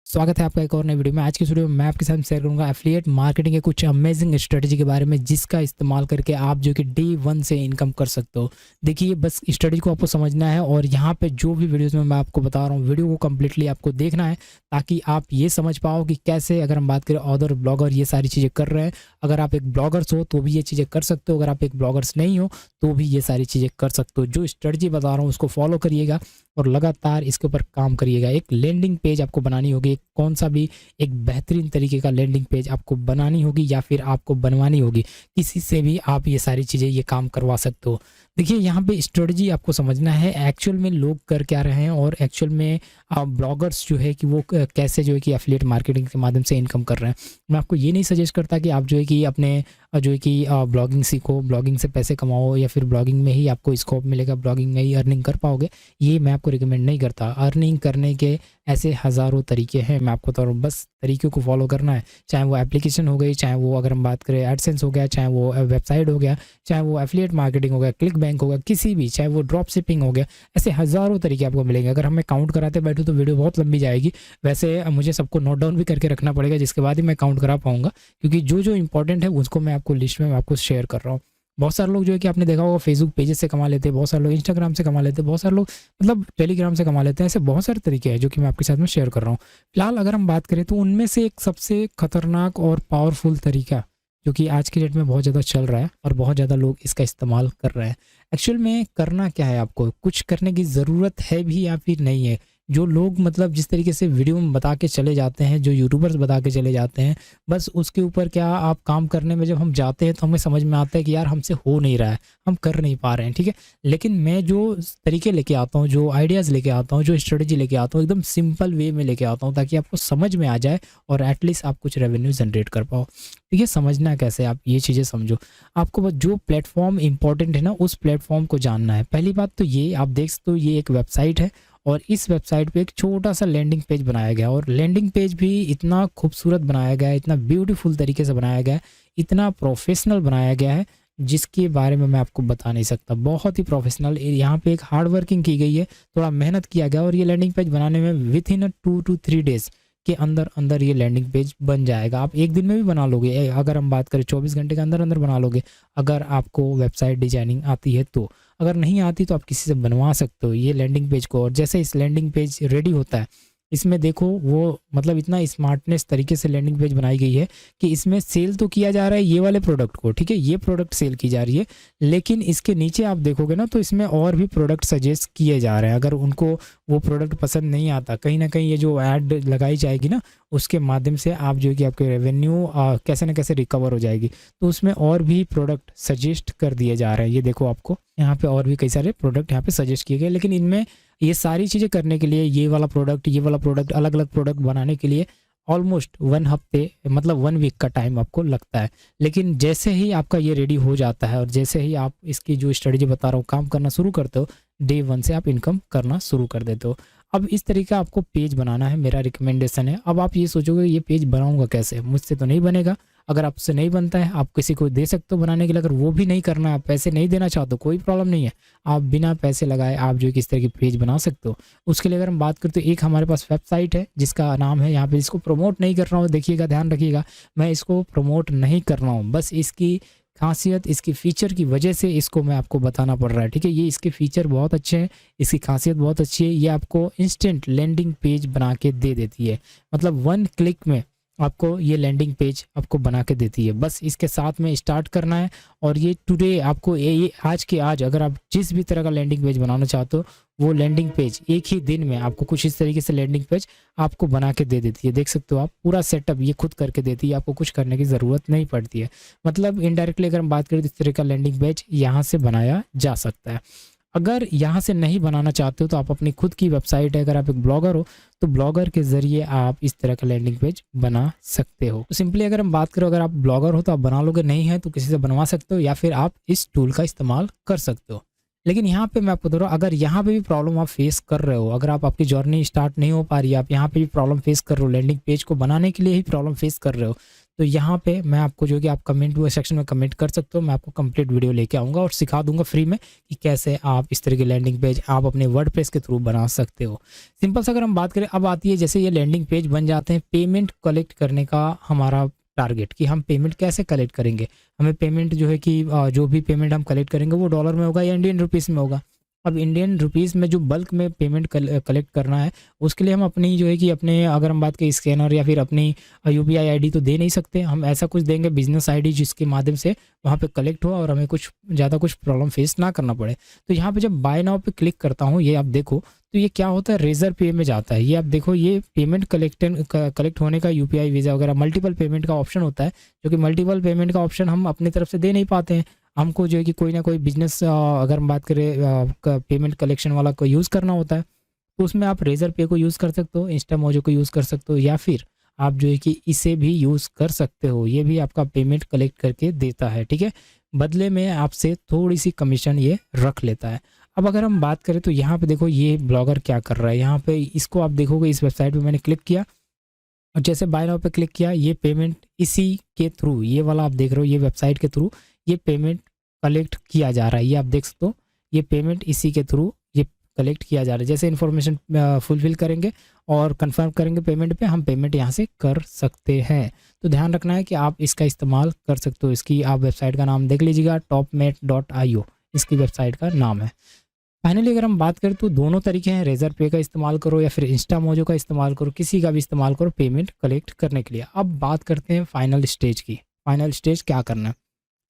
स्वागत है आपका एक और नई वीडियो में। आज की इस वीडियो में मैं आपके साथ शेयर करूंगा एफिलिएट मार्केटिंग के कुछ अमेजिंग स्ट्रेटजी के बारे में, जिसका इस्तेमाल करके आप जो कि डे वन से इनकम कर सकते हो। देखिए, बस स्ट्रेटजी को आपको समझना है और यहाँ पे जो भी वीडियोस में मैं आपको बता रहा हूँ, वीडियो को कम्प्लीटली आपको देखना है ताकि आप ये समझ पाओ कि कैसे, अगर हम बात करें ऑदर ब्लॉगर ये सारी चीज़ें कर रहे हैं। अगर आप एक ब्लॉगर्स हो तो भी ये चीज़ें कर सकते हो, अगर आप एक ब्लॉगर्स नहीं हो तो भी ये सारी चीज़ें कर सकते हो। जो स्ट्रेटजी बता रहा हूँ उसको फॉलो करिएगा और लगातार इसके ऊपर काम करिएगा। एक लैंडिंग पेज आपको बनानी होगी, कौन सा भी एक बेहतरीन तरीके का लैंडिंग पेज आपको बनानी होगी या फिर आपको बनवानी होगी। किसी से भी आप ये सारी चीज़ें ये काम करवा सकते हो। देखिए, यहाँ पे स्ट्रेटजी आपको समझना है एक्चुअल में लोग कर क्या रहे हैं और एक्चुअल में ब्लॉगर्स जो है कि वो कैसे जो है कि एफिलिएट मार्केटिंग के माध्यम से इनकम कर रहे हैं। मैं आपको ये नहीं सजेस्ट करता कि आप जो है कि अपने जो है कि ब्लॉगिंग सीखो, ब्लॉगिंग से पैसे कमाओ या फिर ब्लॉगिंग में ही आपको स्कोप मिलेगा, ब्लॉगिंग में ही अर्निंग कर पाओगे। ये मैं आपको रिकमेंड नहीं करता। अर्निंग करने के ऐसे हज़ारों तरीके हैं, मैं आपको बता रहा हूँ, बस तरीक़ों को फॉलो करना है। चाहे वो एप्लीकेशन हो गई, चाहे वो अगर हम बात करें एडसेंस हो गया, चाहे वो वेबसाइट हो गया, चाहे वो एफिलिएट मार्केटिंग हो गया, क्लिक बैंक हो गया, किसी भी, चाहे वो ड्रॉप शिपिंग हो गया, ऐसे हज़ारों तरीके आपको मिलेंगे। अगर हमें काउंट कराते बैठूँ तो वीडियो बहुत लंबी जाएगी। वैसे मुझे सबको नोट डाउन भी करके रखना पड़ेगा, जिसके बाद ही मैं काउंट करा पाऊँगा, क्योंकि जो जो इंपॉर्टेंट है उसको मैं आपको लिस्ट में आपको शेयर कर रहा हूँ। बहुत सारे लोग जो है कि आपने देखा होगा फेसबुक पेजेस से कमा लेते हैं, बहुत सारे लोग इंस्टाग्राम से कमा लेते हैं, बहुत सारे लोग मतलब टेलीग्राम से कमा लेते हैं। ऐसे बहुत सारे तरीके हैं जो कि मैं आपके साथ में शेयर कर रहा हूँ। फिलहाल अगर हम बात करें तो उनमें से एक सबसे खतरनाक और पावरफुल तरीका जो कि आज की डेट में बहुत ज़्यादा चल रहा है और बहुत ज़्यादा लोग इसका इस्तेमाल कर रहे हैं। एक्चुअल में करना क्या है, आपको कुछ करने की ज़रूरत है भी या फिर नहीं है। जो लोग मतलब जिस तरीके से वीडियो में बता के चले जाते हैं, जो यूट्यूबर्स बता के चले जाते हैं, बस उसके ऊपर क्या आप काम करने में जब हम जाते हैं तो हमें समझ में आता है कि यार हमसे हो नहीं रहा है, हम कर नहीं पा रहे हैं, ठीक है। लेकिन मैं जो तरीके लेके आता हूँ, जो आइडियाज़ लेके आता हूँ, जो स्ट्रेटजी लेके आता हूँ, एकदम सिंपल वे में लेके आता हूँ ताकि आपको समझ में आ जाए और एटलीस्ट आप कुछ रेवेन्यू जनरेट कर पाओ। ठीक है, समझना कैसे, आप ये चीज़ें समझो। आपको बस जो प्लेटफॉर्म इंपॉर्टेंट है ना, उस प्लेटफॉर्म को जानना है। पहली बात तो ये आप देख सकते हो, ये एक वेबसाइट है और इस वेबसाइट पे एक छोटा सा लैंडिंग पेज बनाया गया और लैंडिंग पेज भी इतना खूबसूरत बनाया गया है, इतना ब्यूटीफुल तरीके से बनाया गया है, इतना प्रोफेशनल बनाया गया है जिसके बारे में मैं आपको बता नहीं सकता। बहुत ही प्रोफेशनल, यहाँ पे एक हार्ड वर्किंग की गई है, थोड़ा मेहनत किया गया और ये लैंडिंग पेज बनाने में विथ इन 2 to 3 डेज़ के अंदर अंदर ये लैंडिंग पेज बन जाएगा। आप एक दिन में भी बना लोगे, अगर हम बात करें 24 घंटे के अंदर अंदर बना लोगे, अगर आपको वेबसाइट डिजाइनिंग आती है तो। अगर नहीं आती तो आप किसी से बनवा सकते हो ये लैंडिंग पेज को। और जैसे इस लैंडिंग पेज रेडी होता है, इसमें देखो वो मतलब इतना स्मार्टनेस तरीके से लैंडिंग पेज बनाई गई है कि इसमें सेल तो किया जा रहा है ये वाले प्रोडक्ट को, ठीक है, ये प्रोडक्ट सेल की जा रही है, लेकिन इसके नीचे आप देखोगे ना तो इसमें और भी प्रोडक्ट सजेस्ट किए जा रहे हैं। अगर उनको वो प्रोडक्ट पसंद नहीं आता, कहीं ना कहीं ये जो ऐड लगाई जाएगी ना, उसके माध्यम से आप जो है कि आपके रेवेन्यू कैसे ना कैसे रिकवर हो जाएगी। तो उसमें और भी प्रोडक्ट सजेस्ट कर दिए जा रहे हैं। ये देखो, आपको यहाँ पे और भी कई सारे प्रोडक्ट यहाँ पे सजेस्ट किए गए, लेकिन इनमें ये सारी चीज़ें करने के लिए ये वाला प्रोडक्ट, ये वाला प्रोडक्ट, अलग अलग प्रोडक्ट बनाने के लिए ऑलमोस्ट 1 हफ्ते मतलब 1 वीक का टाइम आपको लगता है। लेकिन जैसे ही आपका ये रेडी हो जाता है और जैसे ही आप इसकी जो स्ट्रेटजी बता रहा हूँ काम करना शुरू करते हो, डे 1 से आप इनकम करना शुरू कर देते हो। अब इस तरीके का आपको पेज बनाना है, मेरा रिकमेंडेशन है। अब आप ये सोचोगे ये पेज बनाऊंगा कैसे, मुझसे तो नहीं बनेगा। अगर आपसे नहीं बनता है, आप किसी को दे सकते हो बनाने के लिए। अगर वो भी नहीं करना है, आप पैसे नहीं देना चाहते हो, कोई प्रॉब्लम नहीं है, आप बिना पैसे लगाए आप जो किस तरह की पेज बना सकते हो। उसके लिए अगर हम बात करते तो एक हमारे पास वेबसाइट है जिसका नाम है, यहाँ पे इसको प्रमोट नहीं कर रहा हूँ, देखिएगा, ध्यान रखिएगा, मैं इसको प्रमोट नहीं कर रहा हूँ, बस इसकी खासियत, इसकी फ़ीचर की वजह से इसको मैं आपको बताना पड़ रहा है, ठीक है। ये इसके फ़ीचर बहुत अच्छे हैं, इसकी खासियत बहुत अच्छी है। ये आपको इंस्टेंट लैंडिंग पेज बना के दे देती है, मतलब 1 क्लिक में आपको ये लैंडिंग पेज आपको बना के देती है। बस इसके साथ में स्टार्ट करना है और ये टुडे आपको ये आज के आज अगर आप जिस भी तरह का लैंडिंग पेज बनाना चाहते हो, वो लैंडिंग पेज एक ही दिन में आपको कुछ इस तरीके से लैंडिंग पेज आपको बना के दे देती है। देख सकते हो आप, पूरा सेटअप ये खुद करके देती है, आपको कुछ करने की ज़रूरत नहीं पड़ती है। मतलब इनडायरेक्टली अगर हम बात करें तो इस तरह का लैंडिंग पेज यहाँ से बनाया जा सकता है। अगर यहाँ से नहीं बनाना चाहते हो तो आप अपनी खुद की वेबसाइट है, अगर आप एक ब्लॉगर हो तो ब्लॉगर के ज़रिए आप इस तरह का लैंडिंग पेज बना सकते हो। तो सिंपली अगर हम बात करें, अगर आप ब्लॉगर हो तो आप बना लोगे, नहीं है तो किसी से बनवा सकते हो या फिर आप इस टूल का इस्तेमाल कर सकते हो। लेकिन यहाँ पे मैं आपको बता रहा हूँ, अगर यहाँ पे भी प्रॉब्लम आप फेस कर रहे हो, अगर आप आपकी जर्नी स्टार्ट नहीं हो पा रही है, आप यहाँ पे भी प्रॉब्लम फेस कर रहे हो, लैंडिंग पेज को बनाने के लिए ही प्रॉब्लम फेस कर रहे हो, तो यहाँ पे मैं आपको जो कि आप कमेंट सेक्शन में कमेंट कर सकते हो, मैं आपको कंप्लीट वीडियो लेके आऊँगा और सिखा दूंगा फ्री में कि कैसे आप इस तरह की लैंडिंग पेज आप अपने वर्डप्रेस के थ्रू बना सकते हो। सिंपल से अगर हम बात करें, अब आती है जैसे ये लैंडिंग पेज बन जाते हैं, पेमेंट कलेक्ट करने का हमारा टारगेट कि हम पेमेंट कैसे कलेक्ट करेंगे। हमें पेमेंट जो है कि जो भी पेमेंट हम कलेक्ट करेंगे वो डॉलर में होगा या इंडियन रुपीज़ में होगा। अब इंडियन रुपीज़ में जो बल्क में पेमेंट कलेक्ट करना है, उसके लिए हम अपनी जो है कि अपने, अगर हम बात करें स्कैनर या फिर अपनी यूपीआई आईडी तो दे नहीं सकते, हम ऐसा कुछ देंगे बिजनेस आईडी जिसके माध्यम से वहाँ पे कलेक्ट हो और हमें कुछ ज़्यादा कुछ प्रॉब्लम फेस ना करना पड़े। तो यहाँ पे जब बाय नाउ पे क्लिक करता हूँ, ये आप देखो तो ये क्या होता है, रेजर पे में जाता है। ये आप देखो, ये पेमेंट कलेक्ट होने का यूपीआई वीज़ा वगैरह मल्टीपल पेमेंट का ऑप्शन होता है, जो कि मल्टीपल पेमेंट का ऑप्शन हम अपनी तरफ से दे नहीं पाते हैं। हमको जो है कि कोई ना कोई बिजनेस, अगर हम बात करें पेमेंट कलेक्शन वाला को यूज़ करना होता है, तो उसमें आप रेजर पे को यूज़ कर सकते हो, इंस्टामोजो को यूज़ कर सकते हो, या फिर आप जो है कि इसे भी यूज़ कर सकते हो। ये भी आपका पेमेंट कलेक्ट करके देता है, ठीक है। बदले में आपसे थोड़ी सी कमीशन ये रख लेता है। अब अगर हम बात करें तो यहाँ पे देखो ये ब्लॉगर क्या कर रहा है। यहाँ पे इसको आप देखोगे, इस वेबसाइट पे मैंने क्लिक किया और जैसे बाय नाउ पे क्लिक किया, ये पेमेंट इसी के थ्रू, ये वाला आप देख रहे हो, ये वेबसाइट के थ्रू ये पेमेंट कलेक्ट किया जा रहा है। ये आप देख सकते हो, ये पेमेंट इसी के थ्रू ये कलेक्ट किया जा रहा है। जैसे इन्फॉर्मेशन फुलफिल करेंगे और कंफर्म करेंगे पेमेंट पे, हम पेमेंट यहाँ से कर सकते हैं। तो ध्यान रखना है कि आप इसका इस्तेमाल कर सकते हो। इसकी आप वेबसाइट का नाम देख लीजिएगा, topmate.io इसकी वेबसाइट का नाम है। फाइनली अगर हम बात करें तो दोनों तरीके हैं, रेजर पे का इस्तेमाल करो या फिर इंस्टामोजो का इस्तेमाल करो, किसी का भी इस्तेमाल करो पेमेंट कलेक्ट करने के लिए। अब बात करते हैं फाइनल स्टेज की। फाइनल स्टेज क्या करना है,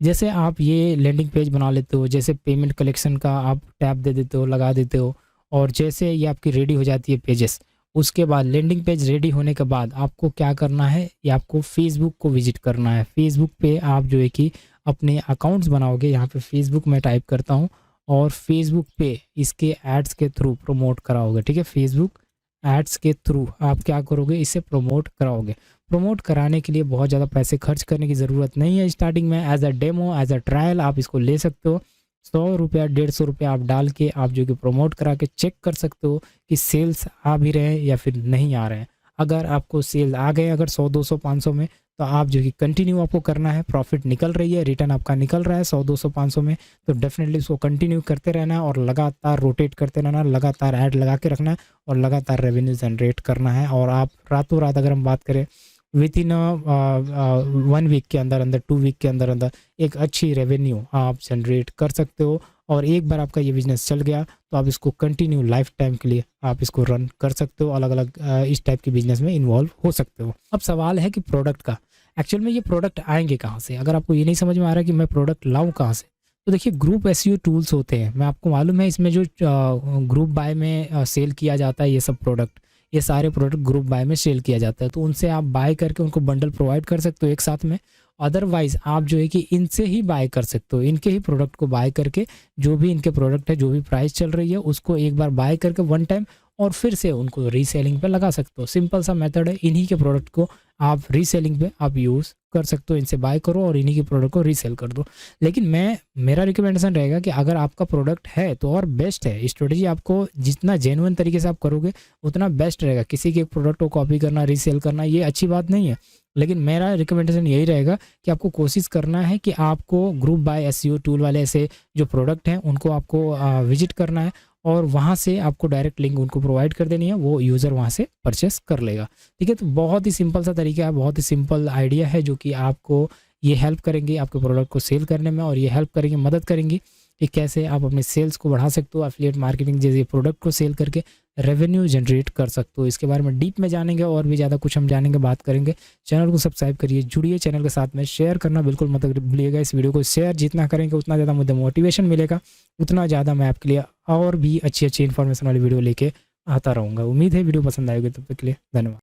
जैसे आप ये लैंडिंग पेज बना लेते हो, जैसे पेमेंट कलेक्शन का आप टैब दे देते हो, लगा देते हो, और जैसे ये आपकी रेडी हो जाती है पेजेस, उसके बाद लैंडिंग पेज रेडी होने के बाद आपको क्या करना है, ये आपको फेसबुक को विजिट करना है। फेसबुक पे आप जो है कि अपने अकाउंट्स बनाओगे। यहाँ पे फेसबुक में टाइप करता हूँ और फेसबुक पे इसके एड्स के थ्रू प्रमोट कराओगे, ठीक है। फेसबुक एड्स के थ्रू आप क्या करोगे, इसे प्रमोट कराओगे। प्रमोट कराने के लिए बहुत ज़्यादा पैसे खर्च करने की ज़रूरत नहीं है। स्टार्टिंग में as a demo, as a trial आप इसको ले सकते हो। 100 रुपया 150 रुपया आप डाल के आप जो कि प्रमोट करा के चेक कर सकते हो कि सेल्स आ भी रहे हैं या फिर नहीं आ रहे हैं। अगर आपको सेल आ गए, अगर 100 200 500 में, तो आप जो कि कंटिन्यू आपको करना है। प्रॉफिट निकल रही है, रिटर्न आपका निकल रहा है 100 200 500 में, तो डेफिनेटली उसको कंटिन्यू करते रहना है और लगातार रोटेट करते रहना है, लगातार ऐड लगा के रखना है और लगातार रेवेन्यू जनरेट करना है। और आप रातों रात, अगर हम बात करें विद इन 1 वीक के अंदर अंदर, 2 वीक के अंदर अंदर एक अच्छी रेवेन्यू आप जनरेट कर सकते हो। और एक बार आपका ये बिजनेस चल गया तो आप इसको कंटिन्यू लाइफ टाइम के लिए आप इसको रन कर सकते हो। अलग अलग इस टाइप के बिजनेस में इन्वॉल्व हो सकते हो। अब सवाल है कि प्रोडक्ट का, एक्चुअल में ये प्रोडक्ट आएंगे कहाँ से। अगर आपको ये नहीं समझ में आ रहा कि मैं प्रोडक्ट लाऊं कहाँ से, तो देखिए ग्रुप एसईओ टूल्स होते हैं। मैं आपको मालूम है, इसमें जो ग्रुप बाय में सेल किया जाता है, ये सब प्रोडक्ट, ये सारे प्रोडक्ट ग्रुप बाय में सेल किया जाता है। तो उनसे आप बाय करके उनको बंडल प्रोवाइड कर सकते हो एक साथ में। अदरवाइज़ आप जो है कि इनसे ही बाय कर सकते हो, इनके ही प्रोडक्ट को बाय करके, जो भी इनके प्रोडक्ट है, जो भी प्राइस चल रही है उसको एक बार बाय करके वन टाइम, और फिर से उनको रीसेलिंग पे लगा सकते हो। सिंपल सा मेथड है। इन्हीं के प्रोडक्ट को आप रीसेलिंग पे आप यूज़ कर सकते हो। इनसे बाय करो और इन्हीं के प्रोडक्ट को रीसेल कर दो। लेकिन मेरा रिकमेंडेशन रहेगा कि अगर आपका प्रोडक्ट है तो और बेस्ट है। स्ट्रेटजी आपको जितना जेन्युइन तरीके से आप करोगे उतना बेस्ट रहेगा। किसी के प्रोडक्ट को कॉपी करना, रीसेल करना, ये अच्छी बात नहीं है। लेकिन मेरा रिकमेंडेशन यही रहेगा कि आपको कोशिश करना है कि आपको ग्रुप बाय एसईओ टूल वाले ऐसे जो प्रोडक्ट हैं उनको आपको विजिट करना है और वहाँ से आपको डायरेक्ट लिंक उनको प्रोवाइड कर देनी है, वो यूज़र वहाँ से परचेस कर लेगा। ठीक है, तो बहुत ही सिंपल सा तरीका है, बहुत ही सिंपल आइडिया है जो कि आपको ये हेल्प करेंगे आपके प्रोडक्ट को सेल करने में, और ये हेल्प करेंगे, मदद करेंगी कि कैसे आप अपने सेल्स को बढ़ा सकते हो। एफिलिएट मार्केटिंग जैसे प्रोडक्ट को सेल करके रेवेन्यू जनरेट कर सकते हो। इसके बारे में डीप में जानेंगे और भी ज़्यादा कुछ हम जानेंगे, बात करेंगे। चैनल को सब्सक्राइब करिए, जुड़िए चैनल के साथ में, शेयर करना बिल्कुल मत भूलिएगा। इस वीडियो को शेयर जितना करेंगे उतना ज़्यादा मुझे मोटिवेशन मिलेगा, उतना ज़्यादा मैं आपके लिए और भी अच्छी अच्छी इन्फॉर्मेशन वाली वीडियो लेके आता रहूँगा। उम्मीद है वीडियो पसंद आएगी। तब तक के लिए धन्यवाद।